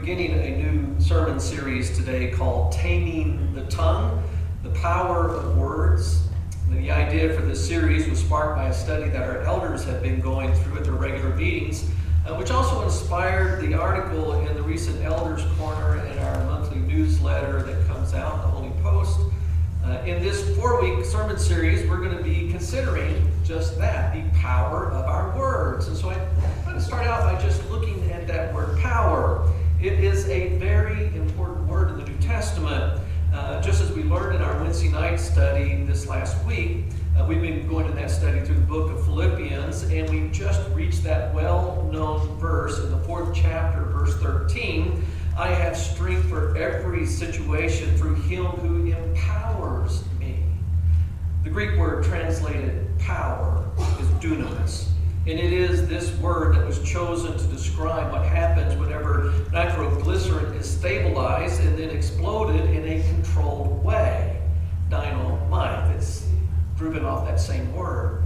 beginning a new sermon series today called Taming the Tongue, the Power of Words. And the idea for this series was sparked by a study that our elders have been going through at their regular meetings, which also inspired the article in the recent Elders Corner in our monthly newsletter that comes out, the Holy Post. In this 4-week sermon series, we're going to be considering just that, the power of our words. And so I'm going to start out by just looking at that word power. It is a very important word in the New Testament. Just as we learned in our Wednesday night study this last week, we've been going in that study through the book of Philippians, and we've just reached that well-known verse in the 4th chapter, verse 13. I have strength for every situation through him who empowers me. The Greek word translated power is dunamis. And it is this word that was chosen to describe what happens whenever nitroglycerin is stabilized and then exploded in a controlled way. Dynamite. It's driven off that same word.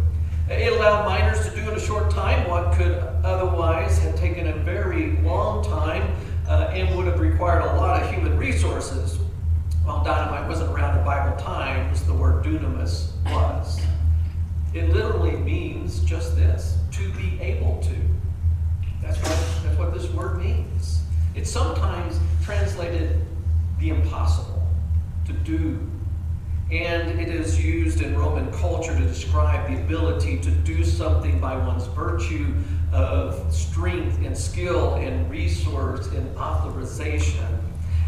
It allowed miners to do in a short time what could otherwise have taken a very long time and would have required a lot of human resources. While dynamite wasn't around in Bible times, the word dunamis was. It literally means just this, to be able to. That's what this word means. It's sometimes translated the impossible, to do. And it is used in Roman culture to describe the ability to do something by one's virtue of strength and skill and resource and authorization.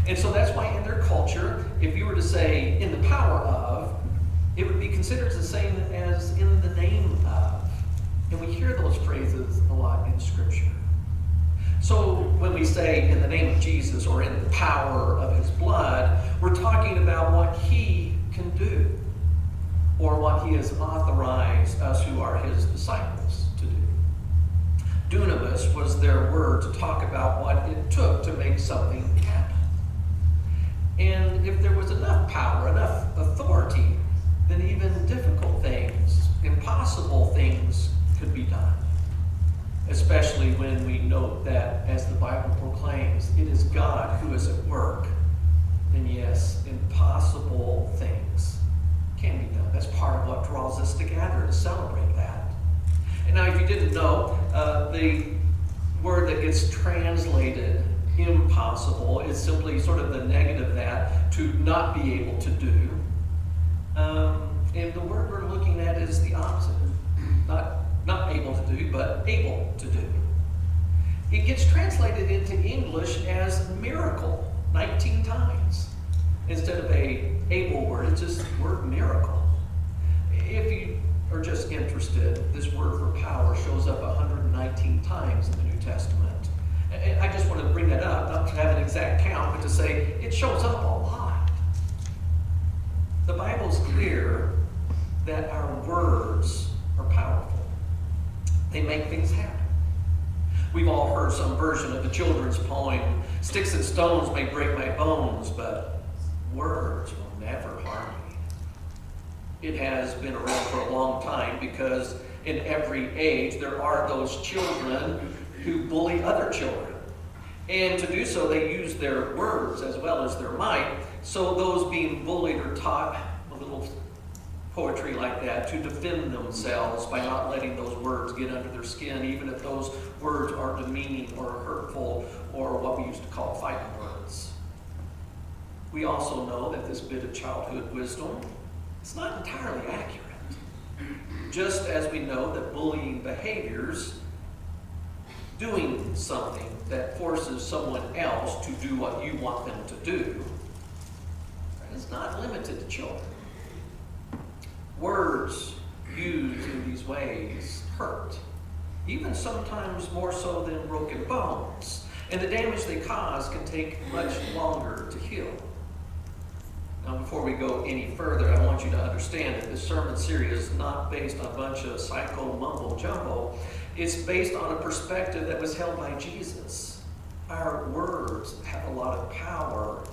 And so that's why in their culture, if you were to say in the power of, it would be considered the same as in the name of. And we hear those phrases a lot in Scripture. So when we say in the name of Jesus or in the power of his blood, we're talking about what he can do or what he has authorized us who are his disciples to do. Dunamis was their word to talk about what it took to make something happen. And if there was enough power, enough authority, then even difficult things, impossible things could be done. Especially when we note that, as the Bible proclaims, it is God who is at work. And yes, impossible things can be done. That's part of what draws us together to celebrate that. And now, if you didn't know, the word that gets translated impossible is simply sort of the negative of that, to not be able to do. And the word we're looking at is the opposite. Not able to do, but able to do. It gets translated into English as miracle 19 times. Instead of a able word, it's just the word miracle. If you are just interested, this word for power shows up 119 times in the New Testament. And I just want to bring that up, not to have an exact count, but to say it shows up a lot. The Bible's clear that our words are powerful. They make things happen. We've all heard some version of the children's poem, "Sticks and stones may break my bones, but words will never harm me." It has been around for a long time because in every age there are those children who bully other children. And to do so, they use their words as well as their might. So those being bullied are taught a little poetry like that to defend themselves by not letting those words get under their skin, even if those words are demeaning or hurtful or what we used to call fighting words. We also know that this bit of childhood wisdom is not entirely accurate. Just as we know that bullying behaviors, doing something that forces someone else to do what you want them to do, is not limited to children. Words used in these ways hurt, even sometimes more so than broken bones. And the damage they cause can take much longer to heal. Now, before we go any further, I want you to understand that this sermon series is not based on a bunch of psycho mumbo jumbo. It's based on a perspective that was held by Jesus. Our words have a lot of power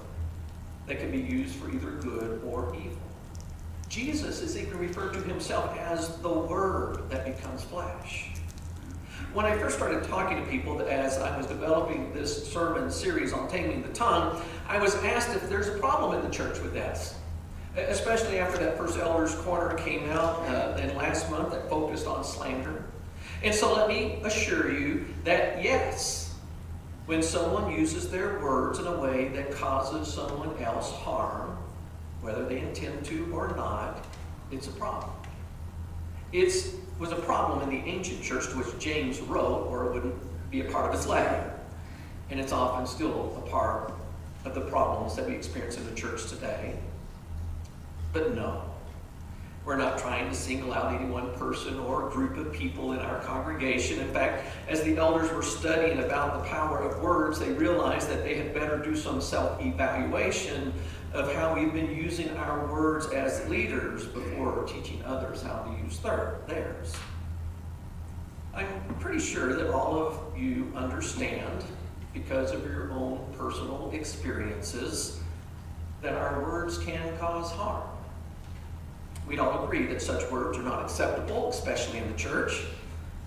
that can be used for either good or evil. Jesus is even referred to himself as the Word that becomes flesh. When I first started talking to people as I was developing this sermon series on Taming the Tongue, I was asked if there's a problem in the church with this, especially after that first Elders Corner came out in last month that focused on slander. And so let me assure you that yes, when someone uses their words in a way that causes someone else harm, whether they intend to or not, it's a problem. It was a problem in the ancient church to which James wrote, or it wouldn't be a part of his letter. And it's often still a part of the problems that we experience in the church today. But no, we're not trying to single out any one person or group of people in our congregation. In fact, as the elders were studying about the power of words, they realized that they had better do some self-evaluation of how we've been using our words as leaders before teaching others how to use theirs. I'm pretty sure that all of you understand, because of your own personal experiences, that our words can cause harm. We'd all agree that such words are not acceptable, especially in the church,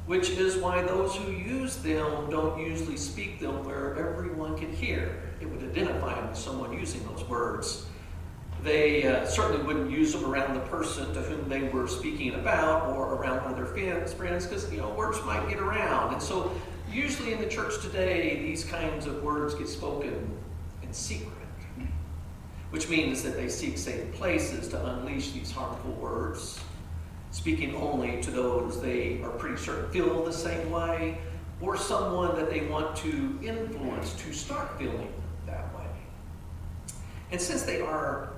which is why those who use them don't usually speak them where everyone can hear. It would identify them as someone using those words. They certainly wouldn't use them around the person to whom they were speaking about or around one of their friends because, words might get around. And so usually in the church today, these kinds of words get spoken in secret, which means that they seek safe places to unleash these harmful words, speaking only to those they are pretty certain feel the same way, or someone that they want to influence to start feeling that way. And since they are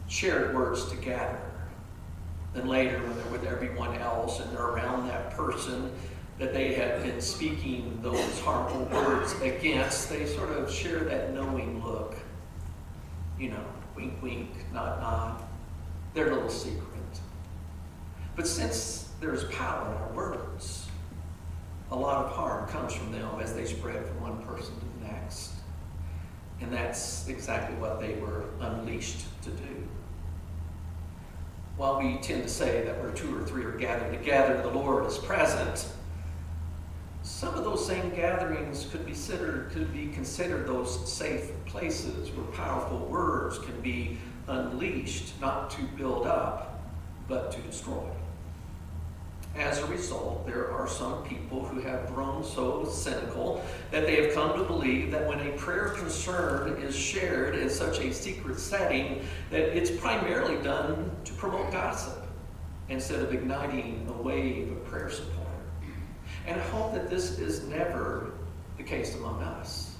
shared words together, then later when they're with everyone else and they're around that person that they have been speaking those harmful words against, they sort of share that knowing look. Wink, wink, nod, nod. Their little secret. But since there's power in our words, a lot of harm comes from them as they spread from one person to the next. And that's exactly what they were unleashed to do. While we tend to say that where two or three are gathered together, the Lord is present, some of those same gatherings could be considered those safe places where powerful words can be unleashed, not to build up, but to destroy. As a result, there are some people who have grown so cynical that they have come to believe that when a prayer concern is shared in such a secret setting, that it's primarily done to promote gossip instead of igniting a wave of prayer support. And I hope that this is never the case among us.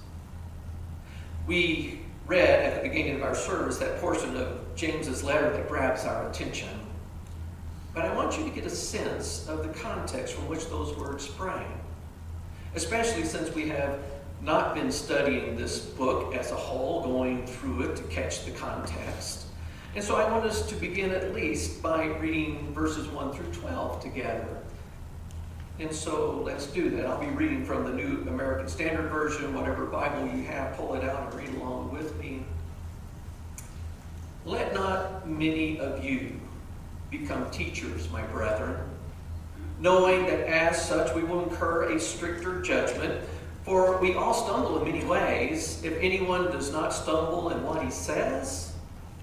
We read at the beginning of our service that portion of James's letter that grabs our attention. But I want you to get a sense of the context from which those words sprang, especially since we have not been studying this book as a whole, going through it to catch the context. And so I want us to begin at least by reading verses 1 through 12 together. And so let's do that. I'll be reading from the New American Standard Version. Whatever Bible you have, pull it out and read along with me. Let not many of you become teachers, my brethren, knowing that as such we will incur a stricter judgment. For we all stumble in many ways. If anyone does not stumble in what he says,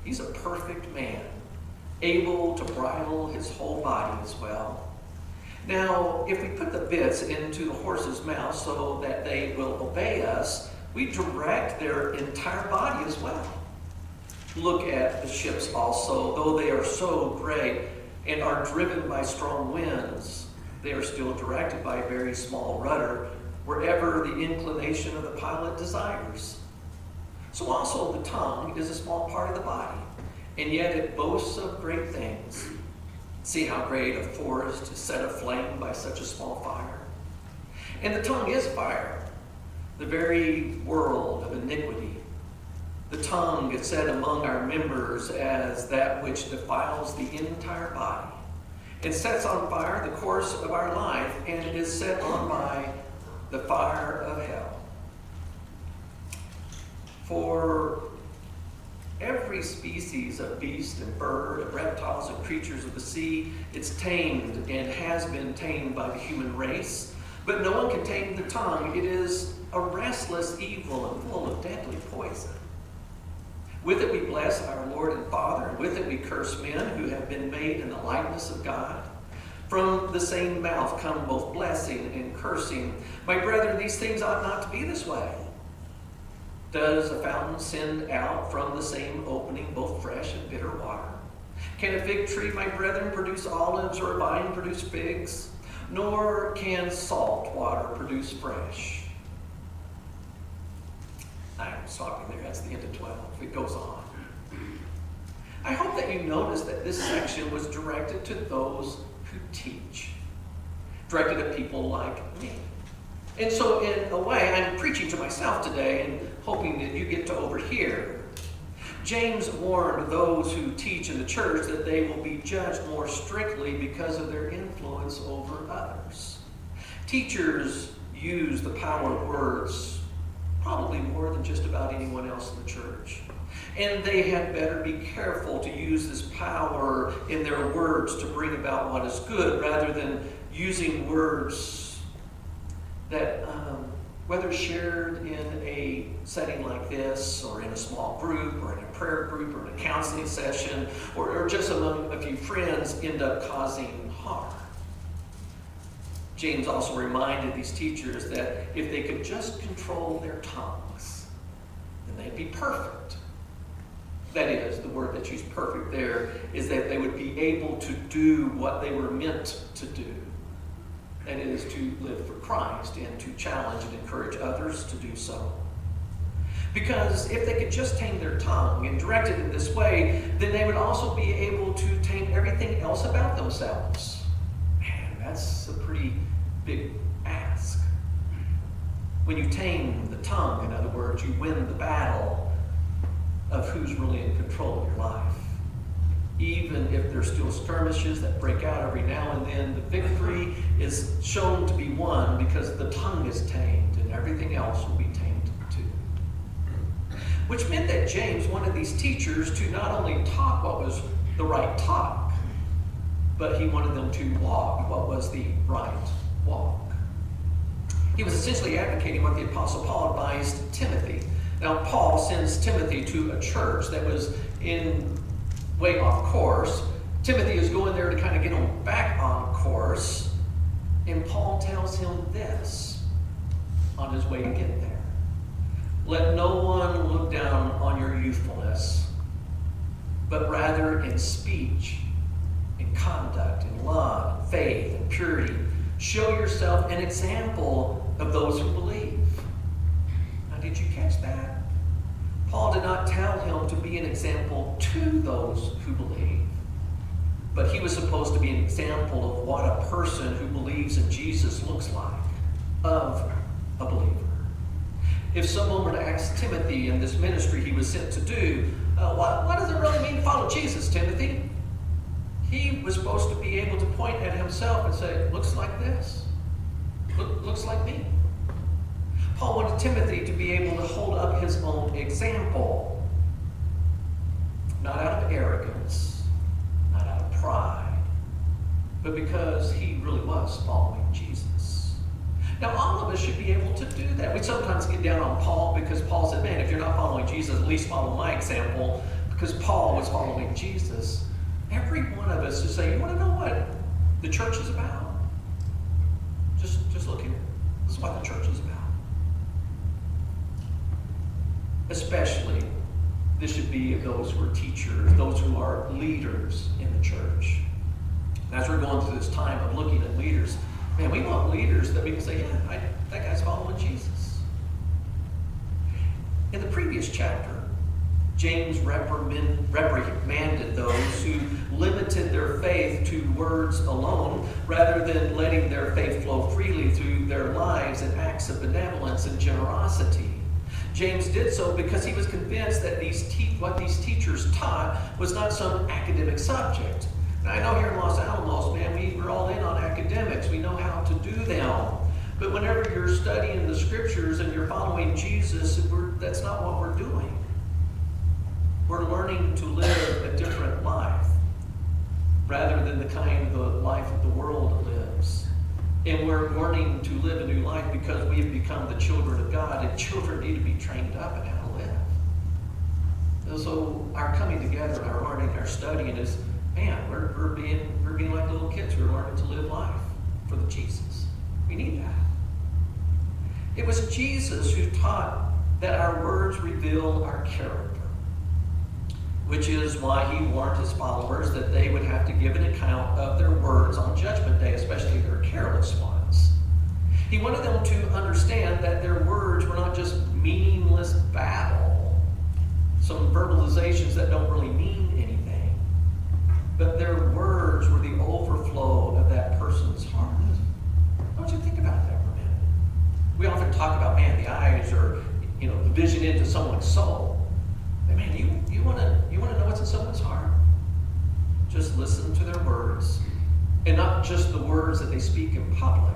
he's a perfect man, able to bridle his whole body as well. Now, if we put the bits into the horse's mouth so that they will obey us, we direct their entire body as well. Look at the ships also. Though they are so great and are driven by strong winds, they are still directed by a very small rudder, wherever the inclination of the pilot desires. So also the tongue is a small part of the body, and yet it boasts of great things. See how great a forest is set aflame by such a small fire. And the tongue is fire, the very world of iniquity. The tongue is set among our members as that which defiles the entire body. It sets on fire the course of our life and is set on by the fire of hell. For every species of beast and bird, of reptiles and creatures of the sea, it's tamed and has been tamed by the human race. But no one can tame the tongue. It is a restless evil and full of deadly poison. With it we bless our Lord and Father, and with it we curse men who have been made in the likeness of God. From the same mouth come both blessing and cursing. My brethren, these things ought not to be this way. Does a fountain send out from the same opening both fresh and bitter water? Can a fig tree, my brethren, produce olives, or a vine produce figs? Nor can salt water produce fresh. I'm stopping there. That's the end of 12. It goes on. I hope that you notice that this section was directed to those who teach, directed at people like me. And so in a way, I'm preaching to myself today and hoping that you get to overhear. James warned those who teach in the church that they will be judged more strictly because of their influence over others. Teachers use the power of words probably more than just about anyone else in the church. And they had better be careful to use this power in their words to bring about what is good, rather than using words that, whether shared in a setting like this, or in a small group, or in a prayer group, or in a counseling session, or just among a few friends, end up causing harm. James also reminded these teachers that if they could just control their tongues, then they'd be perfect. That is, the word that's used perfect there is that they would be able to do what they were meant to do. That is, to live for Christ and to challenge and encourage others to do so. Because if they could just tame their tongue and direct it in this way, then they would also be able to tame everything else about themselves. Man, that's a pretty big ask. When you tame the tongue, in other words, you win the battle of who's really in control of your life. Even if there's still skirmishes that break out every now and then, the victory is shown to be won because the tongue is tamed and everything else will be tamed too. Which meant that James wanted these teachers to not only talk what was the right talk, but he wanted them to walk what was the right walk. He was essentially advocating what the Apostle Paul advised Timothy. Now, Paul sends Timothy to a church that was way off course. Timothy is going there to kind of get him back on course. And Paul tells him this on his way to get there. Let no one look down on your youthfulness, but rather in speech, in conduct, in love, faith, and purity, show yourself an example of those who believe. Now, did you catch that? Paul did not tell him to be an example to those who believe, but he was supposed to be an example of what a person who believes in Jesus looks like, of a believer. If someone were to ask Timothy in this ministry he was sent to do, what does it really mean to follow Jesus, Timothy? He was supposed to be able to point at himself and say, looks like this, looks like me. Paul wanted Timothy to be able to hold up his own example, not out of arrogance, not out of pride, but because he really was following Jesus. Now, all of us should be able to do that. We sometimes get down on Paul because Paul said, man, if you're not following Jesus, at least follow my example, because Paul was following Jesus. Every one of us should say, you want to know what the church is about? Just look here. This is what the church is about. Especially, this should be of those who are teachers, those who are leaders in the church. And as we're going through this time of looking at leaders, man, we want leaders that we can say, yeah, that guy's following Jesus. In the previous chapter, James reprimanded those who limited their faith to words alone, rather than letting their faith flow freely through their lives in acts of benevolence and generosity. James did so because he was convinced that what these teachers taught was not some academic subject. Now, I know here in Los Alamos, man, we're all in on academics. We know how to do them. But whenever you're studying the scriptures and you're following Jesus, that's not what we're doing. We're learning to live a different life rather than the kind of the life that the world lives. And we're learning to live a new life because we have become the children of God, and children need to be trained up in how to live. And so our coming together, our learning, our studying is, man, we're being like little kids who are learning to live life for the Jesus. We need that. It was Jesus who taught that our words reveal our character, which is why he warned his followers that they would have to give an account of their words on Judgment Day, especially their careless ones. He wanted them to understand that their words were not just meaningless babble, some verbalizations that don't really mean anything, but their words were the overflow of that person's heart. I want you to think about that for a minute. We often talk about, man, the eyes or the vision into someone's soul. But man, you want to know what's in someone's heart? Just listen to their words, and not just the words that they speak in public,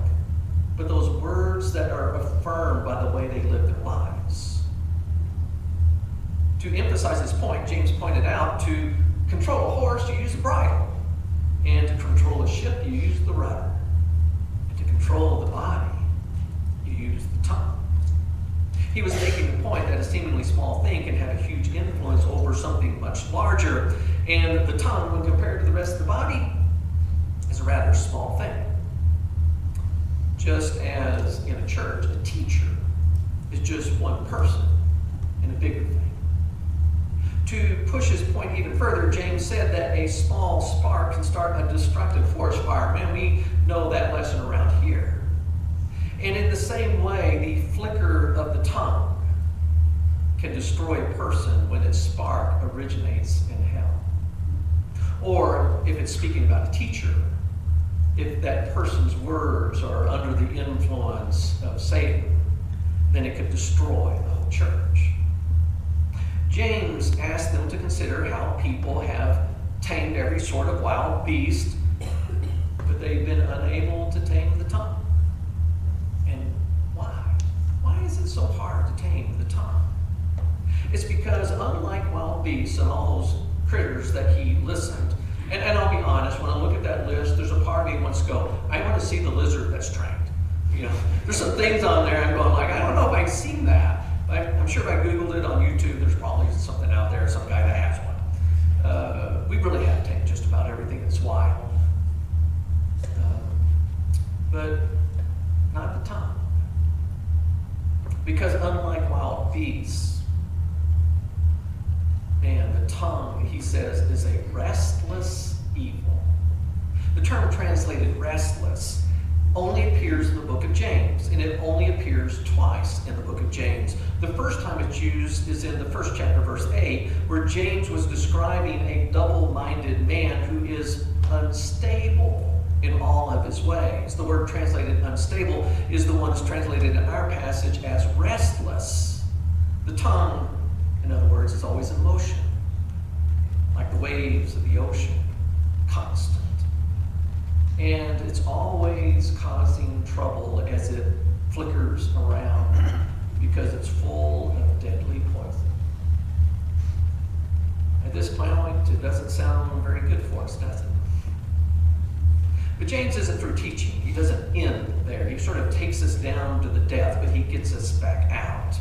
but those words that are affirmed by the way they live their lives. To emphasize this point, James pointed out, to control a horse, you use the bridle, and to control a ship, you use the rudder, and to control the body, you use the tongue. He was making the point that a seemingly small thing can have a huge influence over something much larger, and the tongue, when compared to the rest of the body, is a rather small thing. Just as in a church, a teacher is just one person in a bigger thing. To push his point even further, James said that a small spark can start a destructive forest fire. Man, we know that lesson around here. And in the same way, the flicker of the tongue can destroy a person when its spark originates in hell. Or if it's speaking about a teacher, if that person's words are under the influence of Satan, then it could destroy the whole church. James asked them to consider how people have tamed every sort of wild beast, but they've been unable to tame the tongue. Why is it so hard to tame the tongue? It's because unlike wild beasts and all those critters that he listened, and I'll be honest, when I look at that list, there's a part of me that wants to go, I want to see the lizard that's trained. There's some things on there I'm going like, I don't know if I've seen that. I'm sure if I Googled it on YouTube, there's probably something out there, some guy that has one. We really have tamed just about everything that's wild. But not the tongue. Because unlike wild beasts, man, the tongue, he says, is a restless evil. The term translated restless only appears in the book of James, and it only appears twice in the book of James. The first time it's used is in the first chapter, verse 8, where James was describing a double-minded man who is unstable in all of his ways. The word translated unstable is the one that's translated in our passage as restless. The tongue, in other words, is always in motion, like the waves of the ocean, constant. And it's always causing trouble as it flickers around because it's full of deadly poison. At this point, it doesn't sound very good for us, does it? But James isn't through teaching. He doesn't end there. He sort of takes us down to the depth, but he gets us back out.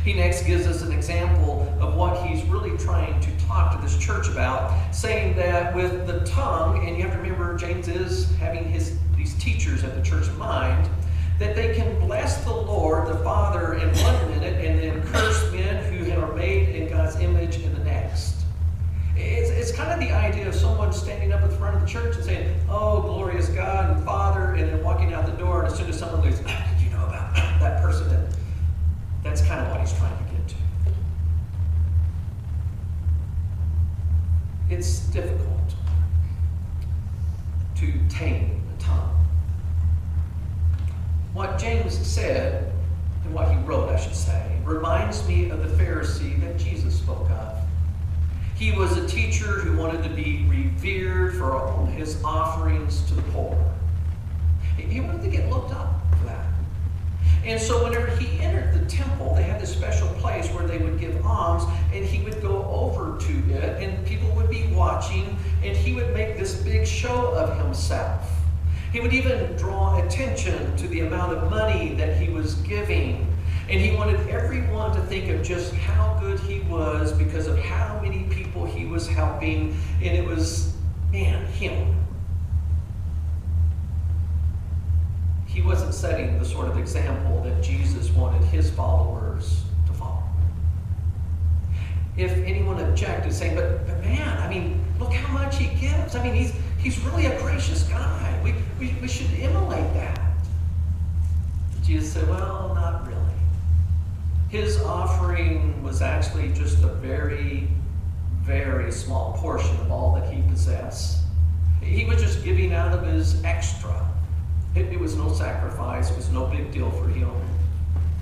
He next gives us an example of what he's really trying to talk to this church about, saying that with the tongue, and you have to remember James is having these teachers at the church in mind, that they can bless the Lord, the Father, in 1 minute, and then curse men who are made in God's image in the next. It's kind of the idea of someone standing up in front of the church and saying, oh, glorious God and Father, and then walking out the door, and as soon as someone leaves, did you know about that person? That's kind of what he's trying to get to. It's difficult to tame the tongue. What James said, and what he wrote, I should say, reminds me of the Pharisee that Jesus spoke of. He was a teacher who wanted to be revered for all his offerings to the poor. He wanted to get looked up for that. And so whenever he entered the temple, they had this special place where they would give alms, and he would go over to it, and people would be watching, and he would make this big show of himself. He would even draw attention to the amount of money that he was giving. And he wanted everyone to think of just how good he was because of how many people he was helping. And it was, man, him. He wasn't setting the sort of example that Jesus wanted his followers to follow. If anyone objected, saying, but man, I mean, look how much he gives. I mean, he's really a gracious guy. We should emulate that. Jesus said, well, not really. His offering was actually just a very, very small portion of all that he possessed. He was just giving out of his extra. It was no sacrifice. It was no big deal for him.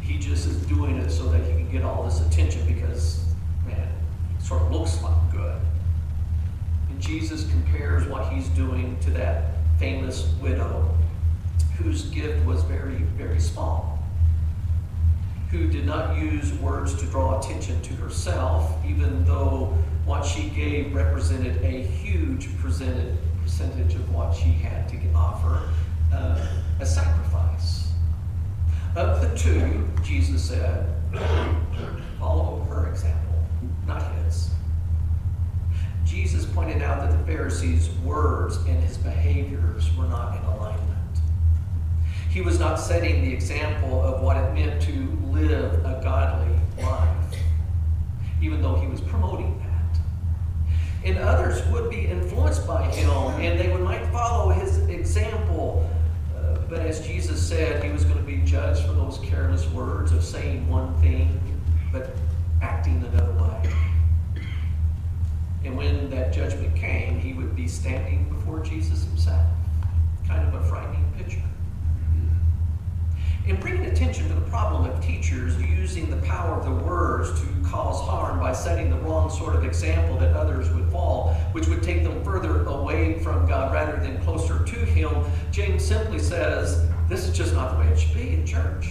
He just is doing it so that he can get all this attention because, man, it sort of looks like good. And Jesus compares what he's doing to that famous widow whose gift was very, very small, who did not use words to draw attention to herself, even though what she gave represented a huge percentage of what she had to offer, a sacrifice. Of the two, Jesus said, follow her example, not his. Jesus pointed out that the Pharisees' words and his behaviors were not in alignment. He was not setting the example of what it meant to live a godly life, even though he was promoting that. And others would be influenced by him, and they might follow his example. But as Jesus said, he was going to be judged for those careless words of saying one thing, but acting another way. And when that judgment came, he would be standing before Jesus himself. Kind of a frightening picture. In bringing attention to the problem of teachers using the power of their words to cause harm by setting the wrong sort of example that others would follow, which would take them further away from God rather than closer to him, James simply says, this is just not the way it should be in church.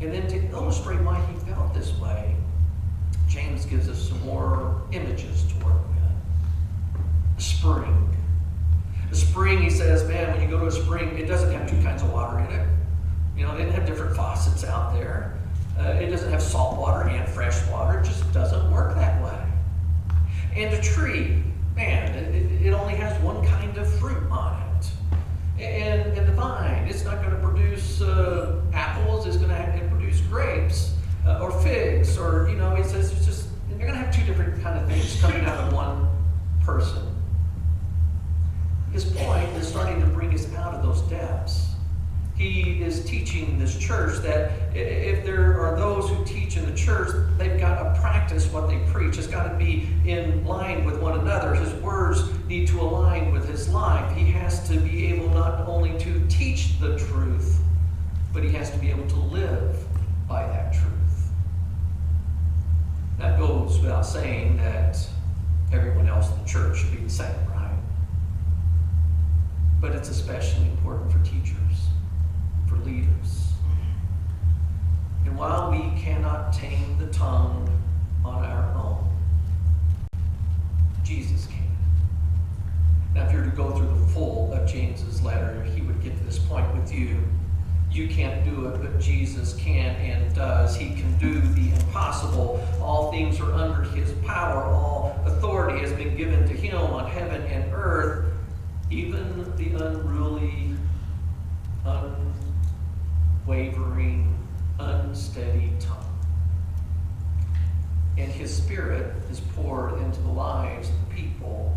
And then to illustrate why he felt this way, James gives us some more images to work with. A spring. A spring, he says, man, when you go to a spring, it doesn't have two kinds of water in it. You know, they didn't have different faucets out there. It doesn't have salt water and fresh water. It just doesn't work that way. And a tree, man, it only has one kind of fruit on it. And the vine, it's not going to produce apples. It's going to produce grapes or figs. Or, you know, he says it's just, they're going to have two different kind of things coming out of one person. His point is starting to bring us out of those depths. He is teaching this church that if there are those who teach in the church, they've got to practice what they preach. It's got to be in line with one another. His words need to align with his life. He has to be able not only to teach the truth, but he has to be able to live by that truth. That goes without saying that everyone else in the church should be the same, right? But it's especially important for teachers, for leaders. And while we cannot tame the tongue on our own, Jesus can. Now, if you're to go through the full of James's letter, he would get to this point with you. You can't do it, but Jesus can and does. He can do the impossible. All things are under his power. All authority has been given to him on heaven and earth. Even the unruly, unwavering, unsteady tongue. And his spirit is poured into the lives of the people.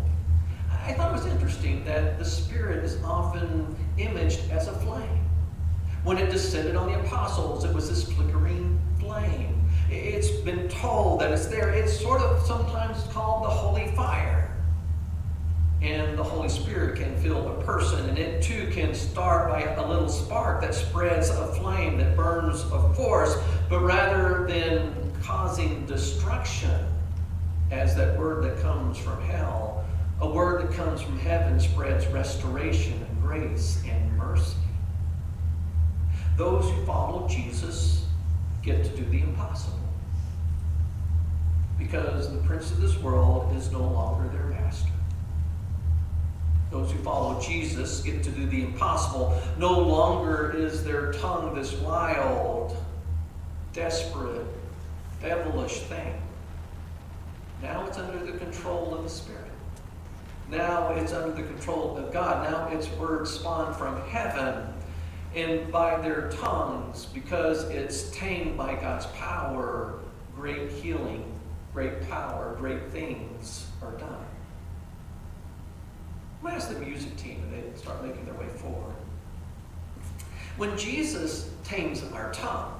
I thought it was interesting that the spirit is often imaged as a flame. When it descended on the apostles, it was this flickering flame. It's been told that it's there. It's sort of sometimes called the holy fire. And the Holy Spirit can fill a person, and it too can start by a little spark that spreads a flame that burns a force, but rather than causing destruction, as that word that comes from hell, a word that comes from heaven spreads restoration and grace and mercy. Those who follow Jesus get to do the impossible, because the prince of this world is no longer their master. Those who follow Jesus get to do the impossible. No longer is their tongue this wild, desperate, devilish thing. Now it's under the control of the Spirit. Now it's under the control of God. Now its words spawn from heaven. And by their tongues, because it's tamed by God's power, great healing, great power, great things are done. I'm going to ask the music team if they start making their way forward. When Jesus tames our tongue,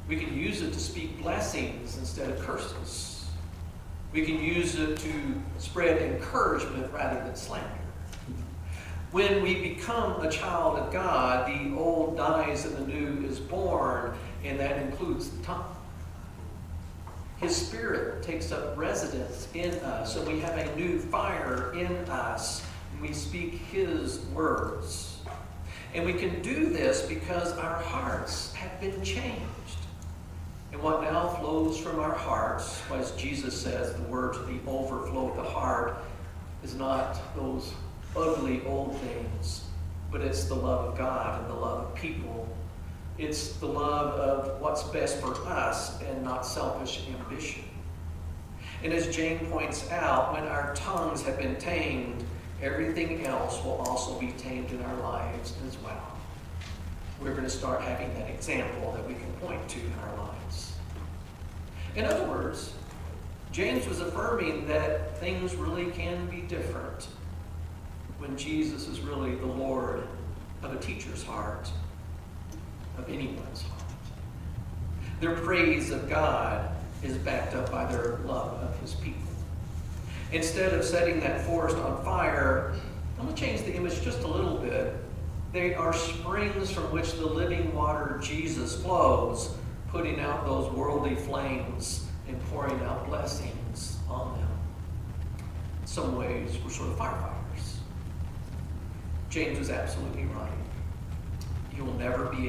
we can use it to speak blessings instead of curses. We can use it to spread encouragement rather than slander. When we become a child of God, the old dies and the new is born, and that includes the tongue. His Spirit takes up residence in us, so we have a new fire in us, and we speak His words. And we can do this because our hearts have been changed. And what now flows from our hearts, as Jesus says, the words of the overflow of the heart, is not those ugly old things, but it's the love of God and the love of people. It's the love of what's best for us and not selfish ambition. And as Jane points out, when our tongues have been tamed, everything else will also be tamed in our lives as well. We're going to start having that example that we can point to in our lives. In other words, James was affirming that things really can be different when Jesus is really the Lord of a teacher's heart, of anyone's heart. Their praise of God is backed up by their love of His people. Instead of setting that forest on fire, I'm going to change the image just a little bit. They are springs from which the living water Jesus flows, putting out those worldly flames and pouring out blessings on them. In some ways, we're sort of firefighters. James was absolutely right. You will never be